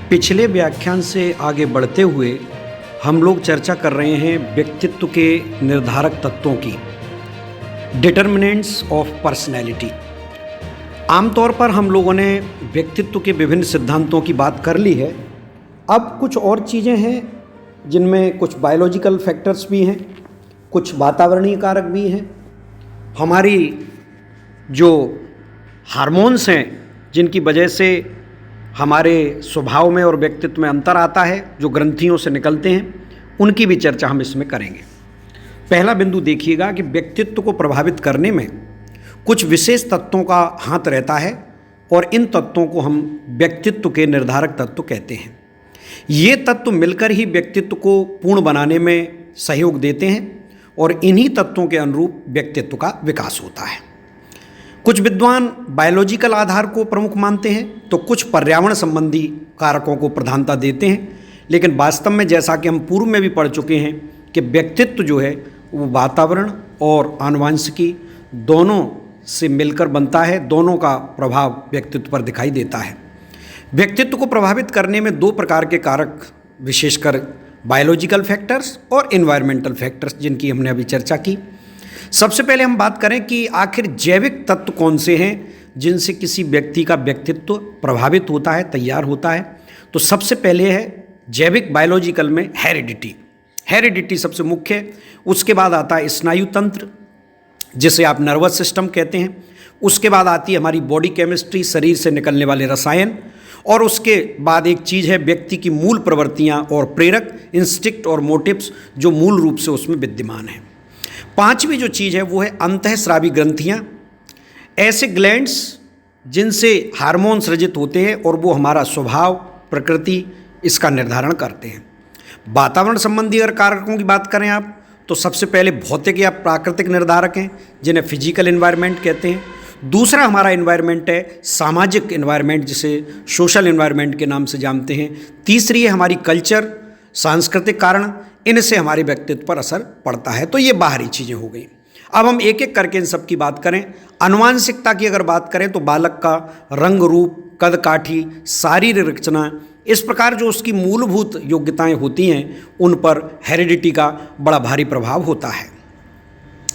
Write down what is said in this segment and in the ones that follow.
पिछले व्याख्यान से आगे बढ़ते हुए हम लोग चर्चा कर रहे हैं व्यक्तित्व के निर्धारक तत्वों की, डिटर्मिनेंट्स ऑफ पर्सनैलिटी। आमतौर पर हम लोगों ने व्यक्तित्व के विभिन्न सिद्धांतों की बात कर ली है। अब कुछ और चीज़ें हैं जिनमें कुछ बायोलॉजिकल फैक्टर्स भी हैं, कुछ वातावरणीय कारक भी हैं, हमारी जो हार्मोन्स हैं जिनकी वजह से हमारे स्वभाव में और व्यक्तित्व में अंतर आता है, जो ग्रंथियों से निकलते हैं, उनकी भी चर्चा हम इसमें करेंगे। पहला बिंदु देखिएगा कि व्यक्तित्व को प्रभावित करने में कुछ विशेष तत्वों का हाथ रहता है और इन तत्वों को हम व्यक्तित्व के निर्धारक तत्व कहते हैं। ये तत्व मिलकर ही व्यक्तित्व को पूर्ण बनाने में सहयोग देते हैं और इन्हीं तत्वों के अनुरूप व्यक्तित्व का विकास होता है। कुछ विद्वान बायोलॉजिकल आधार को प्रमुख मानते हैं तो कुछ पर्यावरण संबंधी कारकों को प्रधानता देते हैं, लेकिन वास्तव में जैसा कि हम पूर्व में भी पढ़ चुके हैं कि व्यक्तित्व जो है वो वातावरण और आनुवंशिकी दोनों से मिलकर बनता है, दोनों का प्रभाव व्यक्तित्व पर दिखाई देता है। व्यक्तित्व को प्रभावित करने में दो प्रकार के कारक, विशेषकर बायोलॉजिकल फैक्टर्स और एनवायरमेंटल फैक्टर्स, जिनकी हमने अभी चर्चा की। सबसे पहले हम बात करें कि आखिर जैविक तत्व कौन से हैं जिनसे किसी व्यक्ति का व्यक्तित्व प्रभावित होता है, तैयार होता है। तो सबसे पहले है जैविक बायोलॉजिकल में हेरिडिटी सबसे मुख्य है। उसके बाद आता है स्नायु तंत्र, जिसे आप नर्वस सिस्टम कहते हैं। उसके बाद आती है हमारी बॉडी केमिस्ट्री, शरीर से निकलने वाले रसायन, और उसके बाद एक चीज़ है व्यक्ति की मूल प्रवृत्तियाँ और प्रेरक, इंस्टिक्ट और मोटिव्स, जो मूल रूप से उसमें विद्यमान हैं। पांचवी जो चीज़ है वो है अंतःस्रावी ग्रंथियाँ, ऐसे ग्लैंड्स जिनसे हार्मोन सृजित होते हैं और वो हमारा स्वभाव, प्रकृति इसका निर्धारण करते हैं। वातावरण संबंधी अगर कारकों की बात करें आप, तो सबसे पहले भौतिक या प्राकृतिक निर्धारक हैं जिन्हें फिजिकल एनवायरनमेंट कहते हैं। दूसरा हमारा एनवायरनमेंट है सामाजिक एनवायरनमेंट, जिसे सोशल एनवायरनमेंट के नाम से जानते हैं। तीसरी है हमारी कल्चर, सांस्कृतिक कारण, इनसे हमारे व्यक्तित्व पर असर पड़ता है। तो ये बाहरी चीज़ें हो गई। अब हम एक एक करके इन सब की बात करें। आनुवांशिकता की अगर बात करें तो बालक का रंग रूप, कद काठी, शारीरिक रचना, इस प्रकार जो उसकी मूलभूत योग्यताएं होती हैं उन पर हेरिडिटी का बड़ा भारी प्रभाव होता है।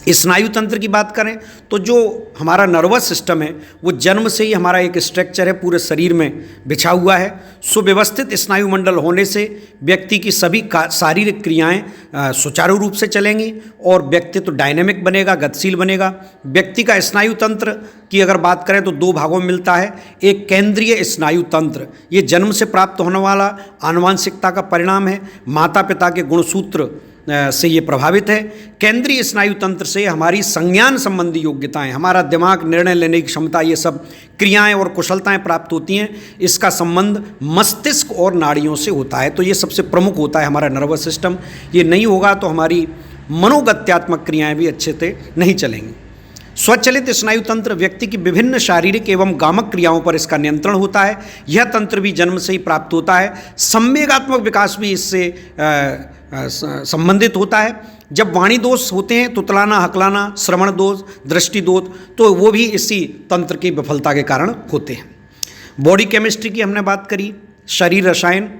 स्नायु तंत्र की बात करें तो जो हमारा नर्वस सिस्टम है वो जन्म से ही हमारा एक स्ट्रक्चर है, पूरे शरीर में बिछा हुआ है। सुव्यवस्थित स्नायु मंडल होने से व्यक्ति की सभी शारीरिक क्रियाएं सुचारू रूप से चलेंगी और व्यक्तित्व डायनेमिक बनेगा, गतिशील बनेगा। व्यक्ति का स्नायु तंत्र की अगर बात करें तो दो भागों में मिलता है। एक केंद्रीय स्नायु तंत्र, ये जन्म से प्राप्त होने वाला आनुवांशिकता का परिणाम है, माता पिता के गुणसूत्र से ये प्रभावित है। केंद्रीय स्नायु तंत्र से हमारी संज्ञान संबंधी योग्यताएं, हमारा दिमाग, निर्णय लेने की क्षमता, ये सब क्रियाएं और कुशलताएं प्राप्त होती हैं। इसका संबंध मस्तिष्क और नाड़ियों से होता है। तो ये सबसे प्रमुख होता है हमारा नर्वस सिस्टम। ये नहीं होगा तो हमारी मनोगत्यात्मक क्रियाएं भी अच्छे से नहीं चलेंगी। स्वचलित स्नायु तंत्र व्यक्ति की विभिन्न शारीरिक एवं गामक क्रियाओं पर इसका नियंत्रण होता है। यह तंत्र भी जन्म से ही प्राप्त होता है। संवेगात्मक विकास भी इससे संबंधित होता है। जब वाणी दोष होते हैं, तुतलाना, हकलाना, श्रवण दोष, दृष्टि दोष, तो वो भी इसी तंत्र की विफलता के कारण होते हैं। बॉडी केमिस्ट्री की हमने बात करी। शरीर रसायन,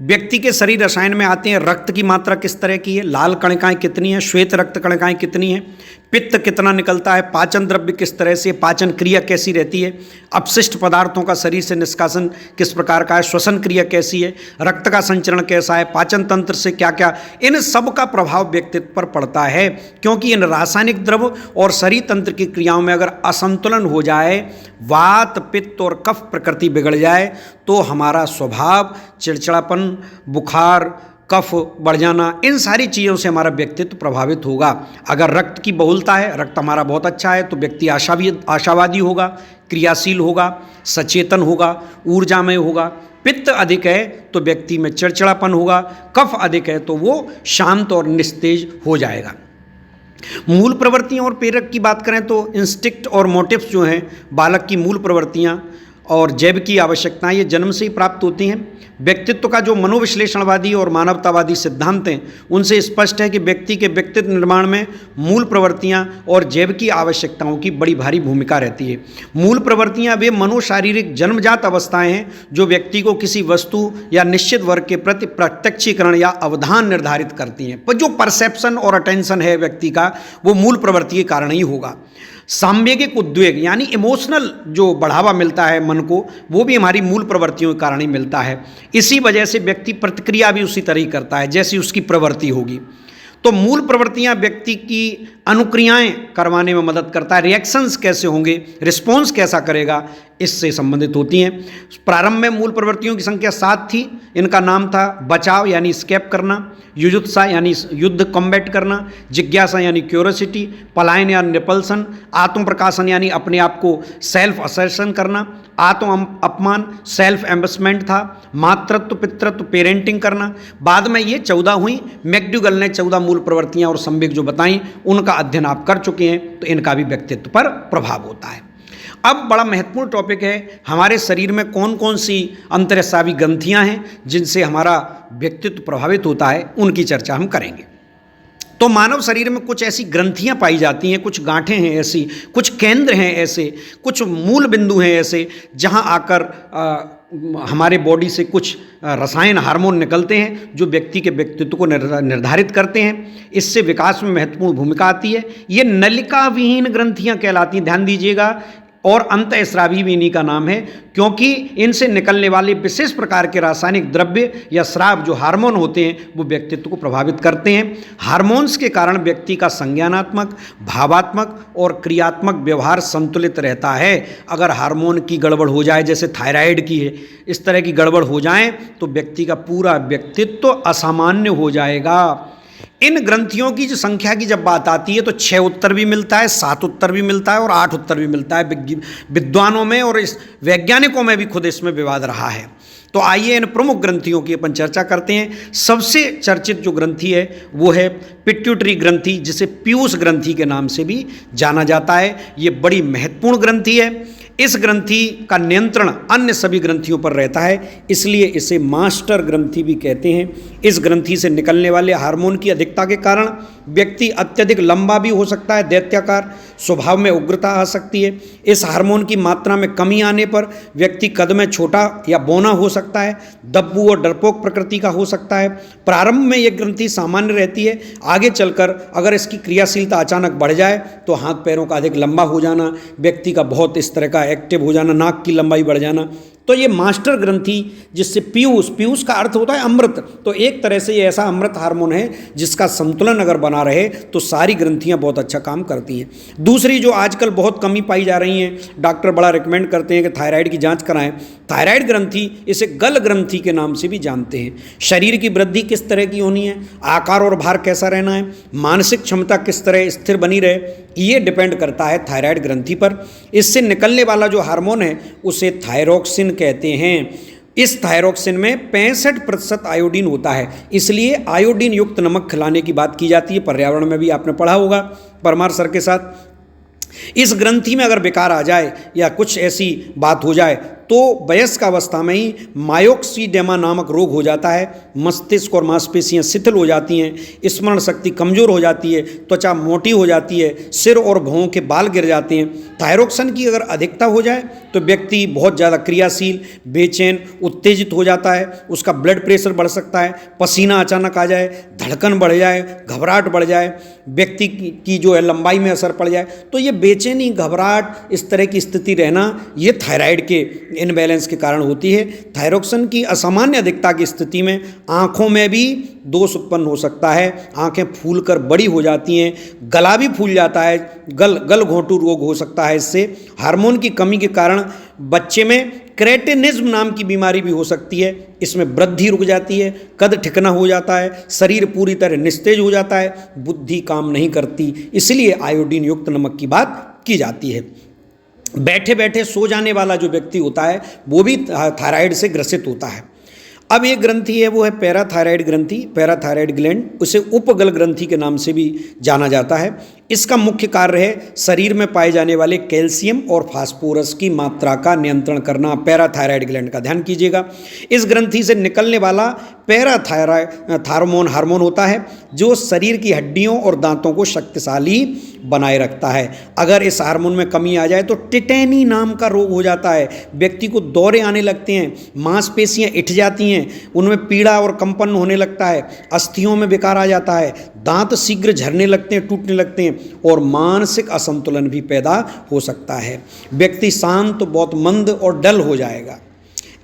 व्यक्ति के शरीर रसायन में आते हैं रक्त की मात्रा किस तरह की है, लाल कणिकाएं कितनी हैं, श्वेत रक्त कणिकाएं कितनी हैं, पित्त कितना निकलता है, पाचन द्रव्य किस तरह से, पाचन क्रिया कैसी रहती है, अपशिष्ट पदार्थों का शरीर से निष्कासन किस प्रकार का है, श्वसन क्रिया कैसी है, रक्त का संचरण कैसा है, पाचन तंत्र से क्या क्या, इन सब का प्रभाव व्यक्तित्व पर पड़ता है। क्योंकि इन रासायनिक द्रव्य और शरीर तंत्र की क्रियाओं में अगर असंतुलन हो जाए, वात, पित्त और कफ प्रकृति बिगड़ जाए, तो हमारा स्वभाव, चिड़चिड़ापन, बुखार, कफ बढ़ जाना, इन सारी चीज़ों से हमारा व्यक्तित्व प्रभावित होगा। अगर रक्त की बहुलता है, रक्त हमारा बहुत अच्छा है, तो व्यक्ति आशावादी होगा, क्रियाशील होगा, सचेतन होगा, ऊर्जामय होगा। पित्त अधिक है तो व्यक्ति में चिड़चिड़ापन होगा, कफ अधिक है तो वो शांत और निस्तेज हो जाएगा। मूल प्रवृत्तियाँ और प्रेरक की बात करें तो इंस्टिक्ट और मोटिव्स जो हैं, बालक की मूल प्रवृत्तियाँ और जैव की आवश्यकताएं ये जन्म से ही प्राप्त होती हैं। व्यक्तित्व का जो मनोविश्लेषणवादी और मानवतावादी सिद्धांत हैं उनसे स्पष्ट है कि व्यक्ति के व्यक्तित्व निर्माण में मूल प्रवृत्तियां और जैव की आवश्यकताओं की बड़ी भारी भूमिका रहती है। मूल प्रवृत्तियां वे मनोशारीरिक जन्मजात अवस्थाएं हैं जो व्यक्ति को किसी वस्तु या निश्चित वर्ग के प्रति प्रत्यक्षीकरण या अवधान निर्धारित करती हैं। पर जो परसेप्शन और अटेंशन है व्यक्ति का वो मूल प्रवृत्ति के कारण ही होगा। सांवेगिक उद्वेग यानी इमोशनल जो बढ़ावा मिलता है मन को वो भी हमारी मूल प्रवृत्तियों के कारण ही मिलता है। इसी वजह से व्यक्ति प्रतिक्रिया भी उसी तरह ही करता है जैसी उसकी प्रवृत्ति होगी। तो मूल प्रवृत्तियां व्यक्ति की अनुक्रियाएं करवाने में मदद करता है। रिएक्शंस कैसे होंगे, रिस्पॉन्स कैसा करेगा, इससे संबंधित होती हैं। प्रारंभ में मूल प्रवृत्तियों की संख्या 7 थी। इनका नाम था बचाव यानी स्केप करना, युजुत्सा यानी युद्ध कॉम्बैट करना, जिज्ञासा यानी क्यूरियोसिटी, पलायन यानी रिपल्सन, आत्म प्रकाशन यानी अपने आप को सेल्फ असर्शन करना, आत्म अपमान सेल्फ एम्बेसमेंट था, मातृत्व पितृत्व पेरेंटिंग करना। बाद में ये 14 हुई। मैकडूगल ने 14 मूल प्रवृत्तियां और संवेग जो बताई उनका अध्ययन आप कर चुके हैं, तो इनका भी व्यक्तित्व पर प्रभाव होता है। अब बड़ा महत्वपूर्ण टॉपिक है, हमारे शरीर में कौन कौन सी अंतरस्रावी ग्रंथियां हैं जिनसे हमारा व्यक्तित्व प्रभावित होता है, उनकी चर्चा हम करेंगे। तो मानव शरीर में कुछ ऐसी ग्रंथियां पाई जाती हैं, कुछ गांठें हैं ऐसी, कुछ केंद्र हैं ऐसे, कुछ मूल बिंदु हैं ऐसे जहां आकर हमारे बॉडी से कुछ रसायन हार्मोन निकलते हैं जो व्यक्ति के व्यक्तित्व को निर्धारित करते हैं। इससे विकास में महत्वपूर्ण भूमिका आती है। ये नलिका विहीन ग्रंथियां कहलाती हैं, ध्यान दीजिएगा। और अंतःस्रावी भी इन्हीं का नाम है क्योंकि इनसे निकलने वाले विशेष प्रकार के रासायनिक द्रव्य या स्राव जो हार्मोन होते हैं वो व्यक्तित्व को प्रभावित करते हैं। हार्मोन्स के कारण व्यक्ति का संज्ञानात्मक, भावात्मक और क्रियात्मक व्यवहार संतुलित रहता है। अगर हार्मोन की गड़बड़ हो जाए, जैसे थायराइड की है, इस तरह की गड़बड़ हो जाए तो व्यक्ति का पूरा व्यक्तित्व असामान्य हो जाएगा। इन ग्रंथियों की जो संख्या की जब बात आती है तो 6 उत्तर भी मिलता है, 7 उत्तर भी मिलता है और 8 उत्तर भी मिलता है। विद्वानों में और इस वैज्ञानिकों में भी खुद इसमें विवाद रहा है। तो आइए इन प्रमुख ग्रंथियों की अपन चर्चा करते हैं। सबसे चर्चित जो ग्रंथि है वो है पिट्यूटरी ग्रंथि, जिसे पीयूष ग्रंथि के नाम से भी जाना जाता है। ये बड़ी महत्वपूर्ण ग्रंथि है। इस ग्रंथि का नियंत्रण अन्य सभी ग्रंथियों पर रहता है, इसलिए इसे मास्टर ग्रंथि भी कहते हैं। इस ग्रंथि से निकलने वाले हार्मोन की अधिकता के कारण व्यक्ति अत्यधिक लंबा भी हो सकता है, दैत्याकार, स्वभाव में उग्रता आ सकती है। इस हार्मोन की मात्रा में कमी आने पर व्यक्ति कद में छोटा या बौना हो सकता है, दब्बू और डरपोक प्रकृति का हो सकता है। प्रारंभ में यह ग्रंथि सामान्य रहती है, आगे चलकर अगर इसकी क्रियाशीलता अचानक बढ़ जाए तो हाथ पैरों का अधिक लंबा हो जाना, व्यक्ति का बहुत इस तरह का एक्टिव हो जाना, नाक की लंबाई बढ़ जाना, तो ये मास्टर ग्रंथि जिससे पीयूष, पीयूष का अर्थ होता है अमृत, तो एक तरह से ये ऐसा अमृत हार्मोन है जिसका संतुलन अगर बना रहे तो सारी ग्रंथियां बहुत अच्छा काम करती हैं। दूसरी जो आजकल बहुत कमी पाई जा रही हैं, डॉक्टर बड़ा रिकमेंड करते हैं कि थायराइड की जांच कराएं। थायराइड ग्रंथि, इसे गल ग्रंथि के नाम से भी जानते हैं। शरीर की वृद्धि किस तरह की होनी है, आकार और भार कैसा रहना है, मानसिक क्षमता किस तरह स्थिर बनी रहे, ये डिपेंड करता है थायराइड ग्रंथि पर। इससे निकलने वाला जो हार्मोन है उसे थायरोक्सिन कहते हैं। इस थायरोक्सिन में 65% आयोडीन होता है, इसलिए आयोडीन युक्त नमक खिलाने की बात की जाती है। पर्यावरण में भी आपने पढ़ा होगा परमार सर के साथ। इस ग्रंथि में अगर विकार आ जाए या कुछ ऐसी बात हो जाए तो वयस्क अवस्था में ही मायोक्सीडेमा नामक रोग हो जाता है। मस्तिष्क और मांसपेशियां शिथिल हो जाती हैं, स्मरण शक्ति कमजोर हो जाती है, त्वचा मोटी हो जाती है, सिर और भौहों के बाल गिर जाते हैं। थायरोक्सिन की अगर अधिकता हो जाए तो व्यक्ति बहुत ज़्यादा क्रियाशील, बेचैन, उत्तेजित हो जाता है, उसका ब्लड प्रेशर बढ़ सकता है, पसीना अचानक आ जाए, धड़कन बढ़ जाए, घबराहट बढ़ जाए, व्यक्ति की जो है लंबाई में असर पड़ जाए। तो ये बेचैनी, घबराहट, इस तरह की स्थिति रहना ये थायराइड के इनबैलेंस के कारण होती है। थायरोक्सिन की असामान्य अधिकता की स्थिति में आंखों में भी दोष उत्पन्न हो सकता है, आंखें फूलकर बड़ी हो जाती हैं, गला भी फूल जाता है, गल घोंटू रोग हो सकता है। इससे हार्मोन की कमी के कारण बच्चे में क्रेटिनिज्म नाम की बीमारी भी हो सकती है। इसमें वृद्धि रुक जाती है, कद ठिकना हो जाता है, शरीर पूरी तरह निस्तेज हो जाता है, बुद्धि काम नहीं करती, इसलिए आयोडीन युक्त नमक की बात की जाती है। बैठे बैठे सो जाने वाला जो व्यक्ति होता है वो भी थायराइड से ग्रसित होता है। अब एक ग्रंथि है वो है पैराथायराइड ग्रंथि, पैराथायराइड ग्लैंड, उसे उपगल ग्रंथि के नाम से भी जाना जाता है। इसका मुख्य कार्य है शरीर में पाए जाने वाले कैल्शियम और फास्फोरस की मात्रा का नियंत्रण करना। पैराथायराइड ग्लैंड का ध्यान कीजिएगा। इस ग्रंथि से निकलने वाला पैराथायरॉयड हार्मोन होता है जो शरीर की हड्डियों और दांतों को शक्तिशाली बनाए रखता है। अगर इस हार्मोन में कमी आ जाए तो टिटेनी नाम का रोग हो जाता है। व्यक्ति को दौरे आने लगते हैं, मांसपेशियां इठ जाती हैं, उनमें पीड़ा और कंपन होने लगता है, अस्थियों में विकार आ जाता है, दांत शीघ्र झरने लगते हैं, टूटने लगते हैं और मानसिक असंतुलन भी पैदा हो सकता है। व्यक्ति शांत, बहुत मंद और डल हो जाएगा।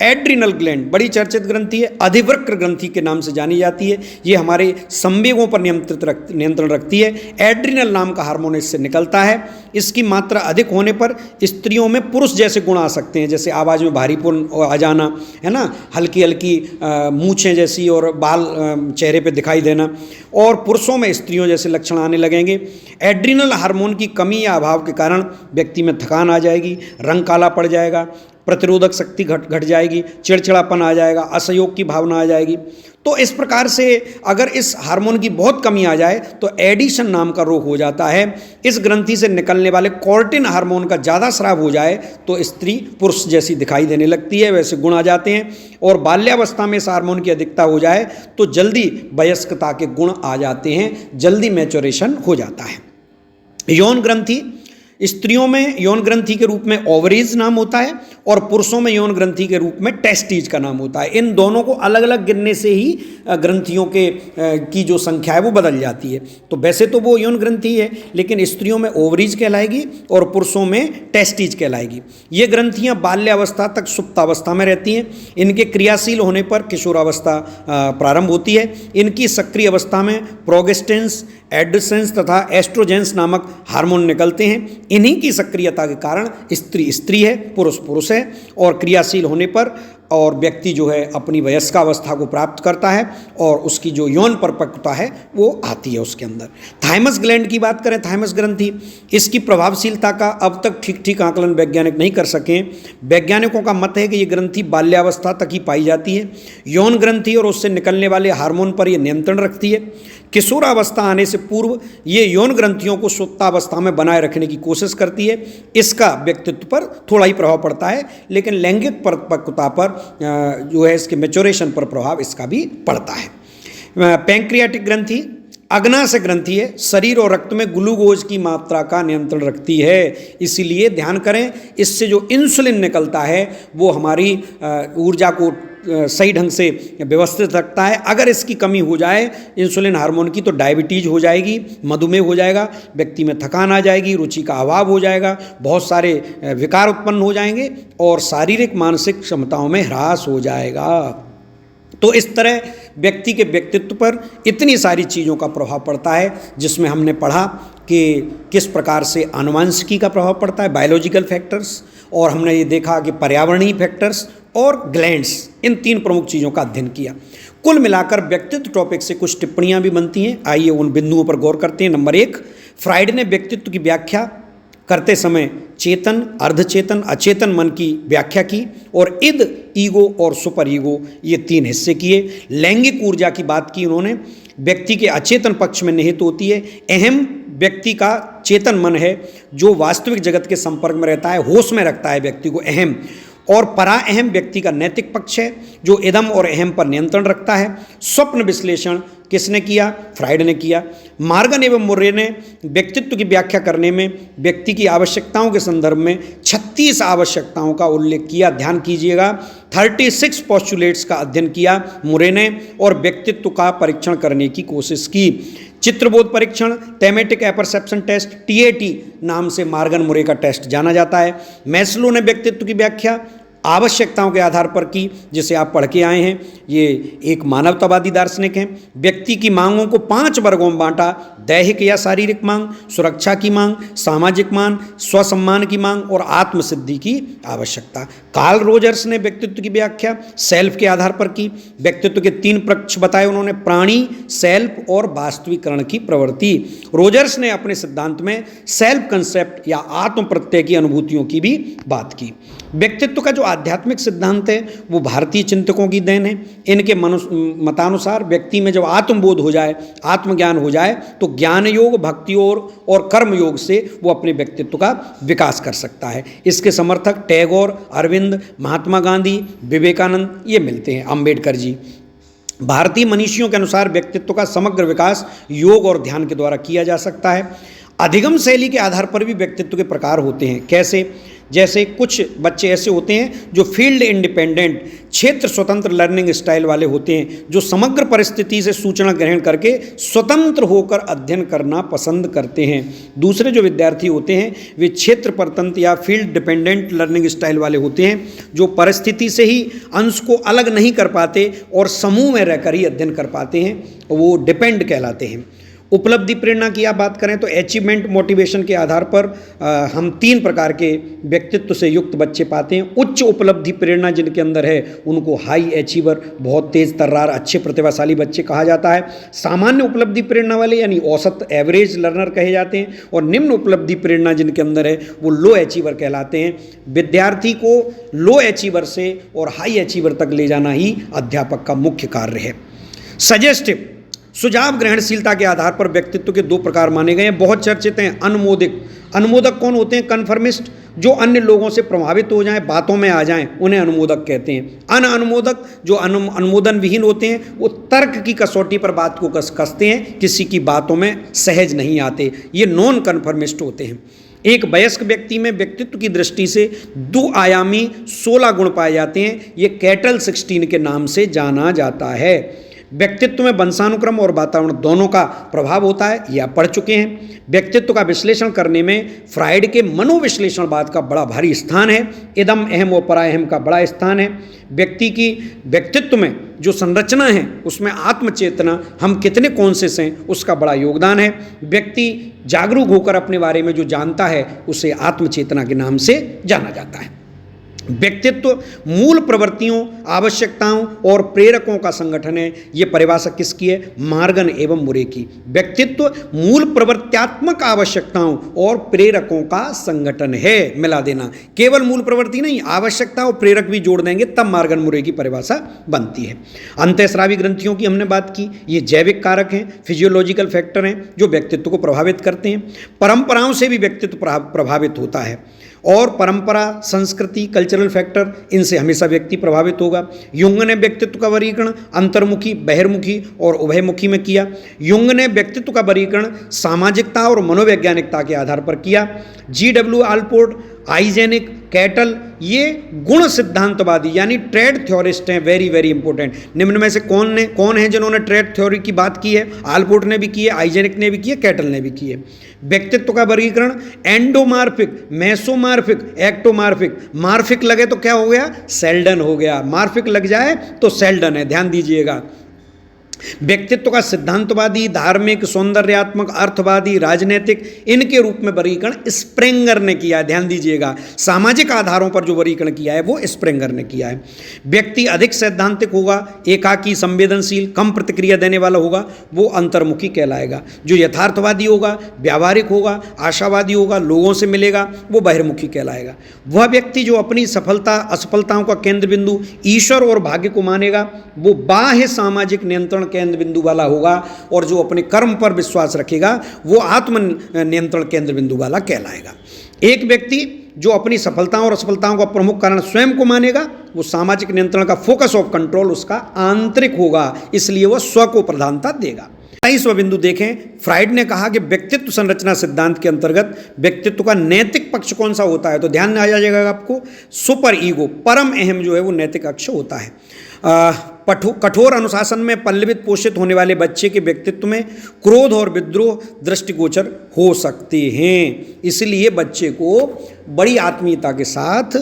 एड्रिनल ग्लैंड बड़ी चर्चित ग्रंथि है, अधिवृक्क ग्रंथि के नाम से जानी जाती है। ये हमारे संवेगों पर नियंत्रण रखती है। एड्रिनल नाम का हार्मोन इससे निकलता है। इसकी मात्रा अधिक होने पर स्त्रियों में पुरुष जैसे गुण आ सकते हैं, जैसे आवाज़ में भारीपन आ जाना, है ना, हल्की हल्की मूछें जैसी और बाल चेहरे पे दिखाई देना, और पुरुषों में स्त्रियों जैसे लक्षण आने लगेंगे। एड्रिनल हार्मोन की कमी या अभाव के कारण व्यक्ति में थकान आ जाएगी, रंग काला पड़ जाएगा, प्रतिरोधक शक्ति घट जाएगी, चिड़चिड़ापन आ जाएगा, असहयोग की भावना आ जाएगी। तो इस प्रकार से अगर इस हार्मोन की बहुत कमी आ जाए तो एडिशन नाम का रोग हो जाता है। इस ग्रंथि से निकलने वाले कॉर्टिन हार्मोन का ज़्यादा स्राव हो जाए तो स्त्री पुरुष जैसी दिखाई देने लगती है, वैसे गुण आ जाते हैं। और बाल्यावस्था में इस हार्मोन की अधिकता हो जाए तो जल्दी वयस्कता के गुण आ जाते हैं, जल्दी मैच्योरेशन हो जाता है। यौन ग्रंथि, स्त्रियों में यौन ग्रंथि के रूप में ओवरीज नाम होता है और पुरुषों में यौन ग्रंथि के रूप में टेस्टीज का नाम होता है। इन दोनों को अलग अलग गिनने से ही ग्रंथियों की जो संख्या है वो बदल जाती है। तो वैसे तो वो यौन ग्रंथि है, लेकिन स्त्रियों में ओवरीज कहलाएगी और पुरुषों में टेस्टीज कहलाएगी। ये ग्रंथियां बाल्यावस्था तक सुप्तावस्था में रहती हैं। इनके क्रियाशील होने पर किशोरावस्था प्रारंभ होती है। इनकी सक्रिय अवस्था में प्रोगेस्टेंस, एड्रेसेंस तथा एस्ट्रोजेंस नामक हार्मोन निकलते हैं। इन्हीं की सक्रियता के कारण स्त्री स्त्री है, पुरुष पुरुष है, और क्रियाशील होने पर और व्यक्ति जो है अपनी वयस्कावस्था को प्राप्त करता है और उसकी जो यौन परिपक्वता है वो आती है उसके अंदर। थाइमस ग्लैंड की बात करें, थाइमस ग्रंथि, इसकी प्रभावशीलता का अब तक ठीक आकलन वैज्ञानिक नहीं कर सके। वैज्ञानिकों का मत है कि ये ग्रंथि बाल्यावस्था तक ही पाई जाती है। यौन ग्रंथि और उससे निकलने वाले हार्मोन पर यह नियंत्रण रखती है। किशोरावस्था आने से पूर्व ये यौन ग्रंथियों को सुप्तावस्था में बनाए रखने की कोशिश करती है। इसका व्यक्तित्व पर थोड़ा ही प्रभाव पड़ता है, लेकिन लैंगिक परिपक्वता पर जो है इसके मैच्योरेशन पर प्रभाव इसका भी पड़ता है। पैंक्रियाटिक ग्रंथि अग्नाशय ग्रंथि है, शरीर और रक्त में ग्लूकोज की मात्रा का नियंत्रण रखती है। इसीलिए ध्यान करें, इससे जो इंसुलिन निकलता है वो हमारी ऊर्जा को सही ढंग से व्यवस्थित रखता है। अगर इसकी कमी हो जाए इंसुलिन हार्मोन की तो डायबिटीज हो जाएगी, मधुमेह हो जाएगा, व्यक्ति में थकान आ जाएगी, रुचि का अभाव हो जाएगा, बहुत सारे विकार उत्पन्न हो जाएंगे और शारीरिक मानसिक क्षमताओं में ह्रास हो जाएगा। तो इस तरह व्यक्ति के व्यक्तित्व पर इतनी सारी चीज़ों का प्रभाव पड़ता है, जिसमें हमने पढ़ा कि किस प्रकार से आनुवंशिकी का प्रभाव पड़ता है, बायोलॉजिकल फैक्टर्स, और हमने ये देखा कि पर्यावरणीय फैक्टर्स और ग्लैंड्स, इन 3 प्रमुख चीज़ों का अध्ययन किया। कुल मिलाकर व्यक्तित्व टॉपिक से कुछ टिप्पणियां भी बनती हैं। आइए उन बिंदुओं पर गौर करते हैं। नंबर 1, फ्राइड ने व्यक्तित्व की व्याख्या करते समय चेतन, अर्धचेतन, अचेतन मन की व्याख्या की और इद, ईगो और सुपर ईगो, ये 3 हिस्से किए। लैंगिक ऊर्जा की बात की उन्होंने, व्यक्ति के अचेतन पक्ष में निहित होती है। अहम व्यक्ति का चेतन मन है जो वास्तविक जगत के संपर्क में रहता है, होश में रखता है व्यक्ति को, अहम। और परा अहम व्यक्ति का नैतिक पक्ष है जो इदम और अहम पर नियंत्रण रखता है। स्वप्न विश्लेषण किसने किया? फ्राइड ने किया। मार्गन एवं मुर्रे ने व्यक्तित्व की व्याख्या करने में व्यक्ति की आवश्यकताओं के संदर्भ में 36 आवश्यकताओं का उल्लेख किया। ध्यान कीजिएगा, 36 पोस्टुलेट्स का अध्ययन किया मुर्रे ने और व्यक्तित्व का परीक्षण करने की कोशिश की। चित्रबोध परीक्षण, थैमेटिक एपरसेप्शन टेस्ट, TAT नाम से मार्गन मुर्रे का टेस्ट जाना जाता है। मैस्लो ने व्यक्तित्व की व्याख्या आवश्यकताओं के आधार पर की, जिसे आप पढ़ के आए हैं। ये एक मानवतावादी दार्शनिक हैं। व्यक्ति की मांगों को 5 वर्गों में बांटा: दैहिक या शारीरिक मांग, सुरक्षा की मांग, सामाजिक मांग, स्वसम्मान की मांग और आत्मसिद्धि की आवश्यकता। कार्ल रोजर्स ने व्यक्तित्व की व्याख्या सेल्फ के आधार पर की। व्यक्तित्व के 3 पक्ष बताए उन्होंने, प्राणी, सेल्फ और वास्तविकरण की प्रवृत्ति। रोजर्स ने अपने सिद्धांत में सेल्फ कंसेप्ट या आत्म प्रत्यय की अनुभूतियों की भी बात की। व्यक्तित्व का जो आध्यात्मिक सिद्धांत है वो भारतीय चिंतकों की देन है। इनके मतानुसार व्यक्ति में जब आत्मबोध हो जाए, आत्मज्ञान हो जाए, तो ज्ञान योग, भक्ति और कर्म योग से वो अपने व्यक्तित्व का विकास कर सकता है। इसके समर्थक टैगोर, अरविंद, महात्मा गांधी, विवेकानंद ये मिलते हैं, अम्बेडकर जी। भारतीय मनीषियों के अनुसार व्यक्तित्व का समग्र विकास योग और ध्यान के द्वारा किया जा सकता है। अधिगम शैली के आधार पर भी व्यक्तित्व के प्रकार होते हैं। कैसे? जैसे कुछ बच्चे ऐसे होते हैं जो फील्ड इंडिपेंडेंट, क्षेत्र स्वतंत्र लर्निंग स्टाइल वाले होते हैं, जो समग्र परिस्थिति से सूचना ग्रहण करके स्वतंत्र होकर अध्ययन करना पसंद करते हैं। दूसरे जो विद्यार्थी होते हैं वे क्षेत्र परतंत्र या फील्ड डिपेंडेंट लर्निंग स्टाइल वाले होते हैं, जो परिस्थिति से ही अंश को अलग नहीं कर पाते और समूह में रहकर ही अध्ययन कर पाते हैं, वो डिपेंड कहलाते हैं। उपलब्धि प्रेरणा की आप बात करें तो अचीवमेंट मोटिवेशन के आधार पर हम 3 प्रकार के व्यक्तित्व से युक्त बच्चे पाते हैं। उच्च उपलब्धि प्रेरणा जिनके अंदर है उनको हाई अचीवर, बहुत तेज तर्रार, अच्छे प्रतिभाशाली बच्चे कहा जाता है। सामान्य उपलब्धि प्रेरणा वाले यानी औसत एवरेज लर्नर कहे जाते हैं। और निम्न उपलब्धि प्रेरणा जिनके अंदर है वो लो अचीवर कहलाते हैं। विद्यार्थी को लो अचीवर से और हाई अचीवर तक ले जाना ही अध्यापक का मुख्य कार्य है। सजेस्टिव, सुझाव ग्रहणशीलता के आधार पर व्यक्तित्व के 2 प्रकार माने गए हैं, बहुत चर्चित हैं। अनुमोदक, अनुमोदक कौन होते हैं? कन्फर्मिस्ट, जो अन्य लोगों से प्रभावित हो जाएं, बातों में आ जाएं, उन्हें अनुमोदक कहते हैं। अनुमोदक, जो अनुमोदन विहीन होते हैं, वो तर्क की कसौटी पर बात को कसते हैं, किसी की बातों में सहज नहीं आते, ये नॉन कन्फर्मिस्ट होते हैं। एक वयस्क व्यक्ति में व्यक्तित्व की दृष्टि से 2 आयामी 16 गुण पाए जाते हैं, ये कैटल 16 के नाम से जाना जाता है। व्यक्तित्व में वंशानुक्रम और वातावरण दोनों का प्रभाव होता है, यह आप पढ़ चुके हैं। व्यक्तित्व का विश्लेषण करने में फ्राइड के मनोविश्लेषणवाद का बड़ा भारी स्थान है। इदम अहम और पराअहम का बड़ा स्थान है। व्यक्ति की व्यक्तित्व में जो संरचना है उसमें आत्मचेतना, हम कितने कॉन्शियस हैं, उसका बड़ा योगदान है। व्यक्ति जागरूक होकर अपने बारे में जो जानता है उसे आत्मचेतना के नाम से जाना जाता है। व्यक्तित्व मूल प्रवृत्तियों, आवश्यकताओं और प्रेरकों का संगठन है। ये परिभाषा किसकी है? मार्गन एवं मुरे की। व्यक्तित्व मूल प्रवृत्त्यात्मक आवश्यकताओं और प्रेरकों का संगठन है। मिला देना, केवल मूल प्रवृत्ति नहीं, आवश्यकता और प्रेरक भी जोड़ देंगे तब मार्गन मुरे की परिभाषा बनती है। अंतःस्रावी ग्रंथियों की हमने बात की, ये जैविक कारक हैं, फिजियोलॉजिकल फैक्टर हैं जो व्यक्तित्व को प्रभावित करते हैं। परंपराओं से भी व्यक्तित्व प्रभावित होता है और परंपरा, संस्कृति, कल्चरल फैक्टर, इनसे हमेशा व्यक्ति प्रभावित होगा। युंग ने व्यक्तित्व का वर्गीकरण अंतर्मुखी, बहिर्मुखी और उभयमुखी में किया। युंग ने व्यक्तित्व का वर्गीकरण सामाजिकता और मनोवैज्ञानिकता के आधार पर किया। G.W. आल्पोर्ट, आइजेनिक, कैटल ये गुण सिद्धांतवादी यानी ट्रेड थ्योरिस्ट हैं। Very very important. निम्न में से कौन है जिन्होंने ट्रेड थ्योरी की बात की है? आल्पोर्ट ने भी की है, आइजेनिक ने भी की है, कैटल ने भी की है। व्यक्तित्व का वर्गीकरण एंडोमार्फिक, मेसोमार्फिक, एक्टोमार्फिक। मार्फिक लगे तो क्या हो गया? सेल्डन हो गया। मार्फिक लग जाए तो सेल्डन है, ध्यान दीजिएगा। व्यक्तित्व का सिद्धांतवादी, धार्मिक, सौंदर्यात्मक, अर्थवादी, राजनीतिक, इनके रूप में वर्गीकरण स्प्रेंगर ने किया है, ध्यान दीजिएगा। सामाजिक आधारों पर जो वर्गीकरण किया है वो स्प्रेंगर ने किया है। व्यक्ति अधिक सैद्धांतिक होगा, एकाकी, संवेदनशील, कम प्रतिक्रिया देने वाला होगा, वो अंतर्मुखी कहलाएगा। जो यथार्थवादी होगा, व्यावहारिक होगा, आशावादी होगा, लोगों से मिलेगा, वो बहिर्मुखी कहलाएगा। वह व्यक्ति जो अपनी सफलता असफलताओं का केंद्र बिंदु ईश्वर और भाग्य को मानेगा, वो बाह्य सामाजिक नियंत्रण केंद्र बिंदु वाला होगा। और जो अपने कर्म पर विश्वास रखेगा वो आत्म नियंत्रण केंद्र बिंदु वाला कहलाएगा। एक व्यक्ति जो अपनी सफलताओं और असफलताओं का प्रमुख कारण स्वयं को मानेगा, वो सामाजिक नियंत्रण का फोकस ऑफ कंट्रोल उसका आंतरिक होगा, इसलिए वह स्व को प्रधानता देगा। 23वां बिंदु देखें, फ्राइड ने कहा कि व्यक्तित्व संरचना सिद्धांत के अंतर्गत व्यक्तित्व का नैतिक पक्ष कौन सा होता है? तो ध्यान में आ जाएगा आपको, सुपर ईगो, परम अहम जो है वो नैतिक अक्ष होता है। कठोर अनुशासन में पल्लवित पोषित होने वाले बच्चे के व्यक्तित्व में क्रोध और विद्रोह दृष्टिगोचर हो सकते हैं, इसलिए बच्चे को बड़ी आत्मीयता के साथ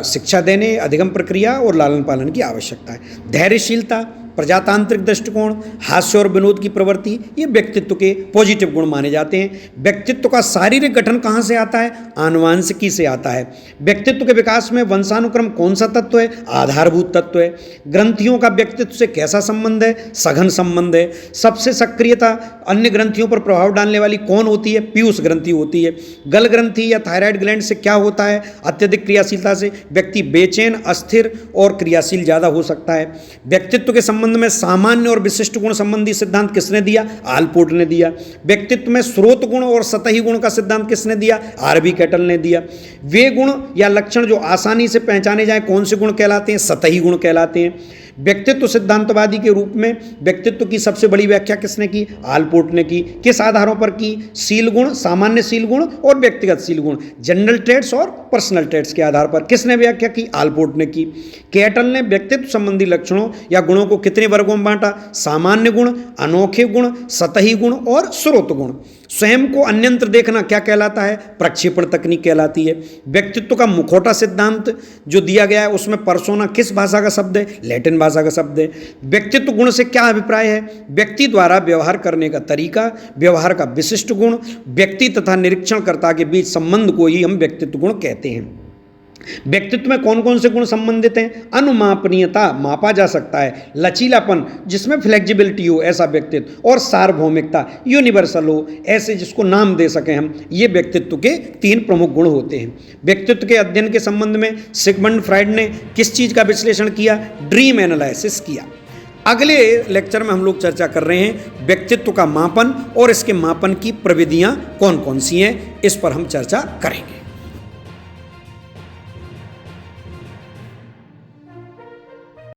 शिक्षा देने, अधिगम प्रक्रिया और लालन पालन की आवश्यकता है। धैर्यशीलता, प्रजातांत्रिक दृष्टिकोण, हास्य और विनोद की प्रवृत्ति, ये व्यक्तित्व के पॉजिटिव गुण माने जाते हैं। व्यक्तित्व का शारीरिक गठन कहाँ से आता है? आनुवांशिकी से आता है। व्यक्तित्व के विकास में वंशानुक्रम कौन सा तत्व है? आधारभूत तत्व है। ग्रंथियों का व्यक्तित्व से कैसा संबंध है? सघन संबंध है। सबसे सक्रियता अन्य ग्रंथियों पर प्रभाव डालने वाली कौन होती है? पीयूष ग्रंथि होती है। गल ग्रंथि या थायराइड ग्लैंड से क्या होता है? अत्यधिक क्रियाशीलता से व्यक्ति बेचैन, अस्थिर और क्रियाशील ज़्यादा हो सकता है। व्यक्तित्व के संबंध में सामान्य और विशिष्ट गुण संबंधी सिद्धांत किसने दिया? आलपोर्ट ने दिया। व्यक्तित्व में स्रोत गुण और सतही गुण का सिद्धांत किसने दिया? आरबी कैटल ने दिया। वे गुण या लक्षण जो आसानी से पहचाने जाए कौन से गुण कहलाते हैं? सतही गुण कहलाते हैं। व्यक्तित्व सिद्धांतवादी के रूप में व्यक्तित्व की सबसे बड़ी व्याख्या किसने की? आलपोर्ट ने की। किस आधारों पर की? शील गुण, सामान्य शील गुण और व्यक्तिगत शील गुण, जनरल ट्रेट्स और पर्सनल ट्रेट्स के आधार पर किसने व्याख्या की? आलपोर्ट ने की। कैटल ने व्यक्तित्व संबंधी लक्षणों या गुणों को कितने वर्गों में बांटा? सामान्य गुण, अनोखे गुण, सतही गुण और स्रोत गुण। स्वयं को अन्यंत्र देखना क्या कहलाता है? प्रक्षेपण तकनीक कहलाती है। व्यक्तित्व का मुखौटा सिद्धांत जो दिया गया है उसमें पर्सोना किस भाषा का शब्द है? लैटिन भाषा का शब्द है। व्यक्तित्व गुण से क्या अभिप्राय है? व्यक्ति द्वारा व्यवहार करने का तरीका, व्यवहार का विशिष्ट गुण, व्यक्ति तथा निरीक्षणकर्ता के बीच संबंध को ही हम व्यक्तित्व गुण कहते हैं। व्यक्तित्व में कौन कौन से गुण संबंधित हैं? अनुमापनीयता, मापा जा सकता है। लचीलापन, जिसमें फ्लेक्सिबिलिटी हो, ऐसा व्यक्तित्व। और सार्वभौमिकता, यूनिवर्सल हो, ऐसे जिसको नाम दे सकें हम। ये व्यक्तित्व के 3 प्रमुख गुण होते हैं। व्यक्तित्व के अध्ययन के संबंध में सिगमंड फ्राइड ने किस चीज़ का विश्लेषण किया? ड्रीम एनालिसिस किया। अगले लेक्चर में हम लोग चर्चा कर रहे हैं व्यक्तित्व का मापन और इसके मापन की प्रविधियां कौन कौन सी हैं, इस पर हम चर्चा करेंगे।